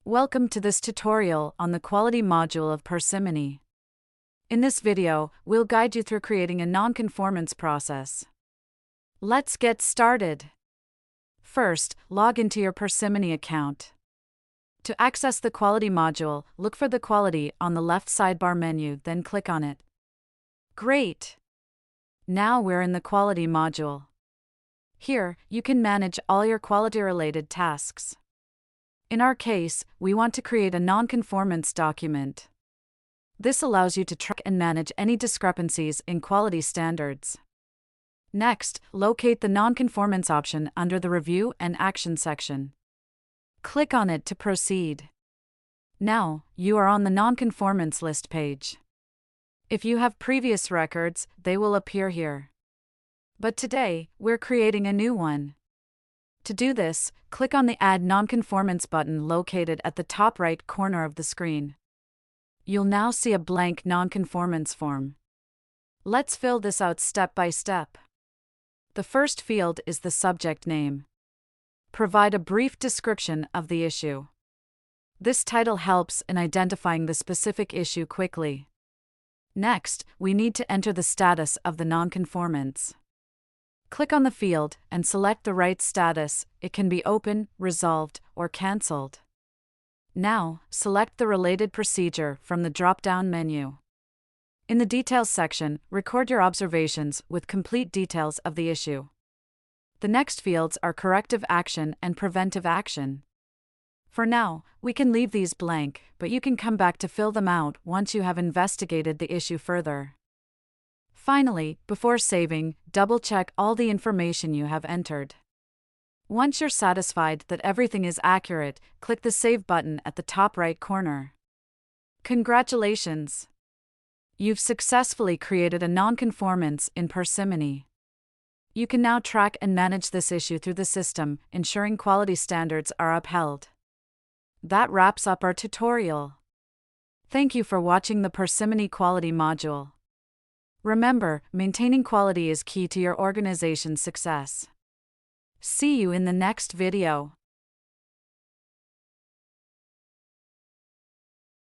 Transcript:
Welcome to this tutorial on the quality module of Parsimony. In this video, we'll guide you through creating a non-conformance process. Let's get started. First, log into your Parsimony account. To access the quality module, look for the quality on the left sidebar menu, then click on it. Great! Now we're in the quality module. Here, you can manage all your quality-related tasks. In our case, we want to create a non-conformance document. This allows you to track and manage any discrepancies in quality standards. Next, locate the non-conformance option under the Review and Action section. Click on it to proceed. Now, you are on the non-conformance list page. If you have previous records, they will appear here. But today, we're creating a new one. To do this, click on the Add Nonconformance button located at the top right corner of the screen. You'll now see a blank nonconformance form. Let's fill this out step by step. The first field is the subject name. Provide a brief description of the issue. This title helps in identifying the specific issue quickly. Next, we need to enter the status of the nonconformance. Click on the field and select the right status. It can be open, resolved, or cancelled. Now, select the related procedure from the drop-down menu. In the Details section, record your observations with complete details of the issue. The next fields are corrective action and preventive action. For now, we can leave these blank, but you can come back to fill them out once you have investigated the issue further. Finally, before saving, double-check all the information you have entered. Once you're satisfied that everything is accurate, click the Save button at the top right corner. Congratulations! You've successfully created a non-conformance in Parsimony. You can now track and manage this issue through the system, ensuring quality standards are upheld. That wraps up our tutorial. Thank you for watching the Parsimony quality module. Remember, maintaining quality is key to your organization's success. See you in the next video.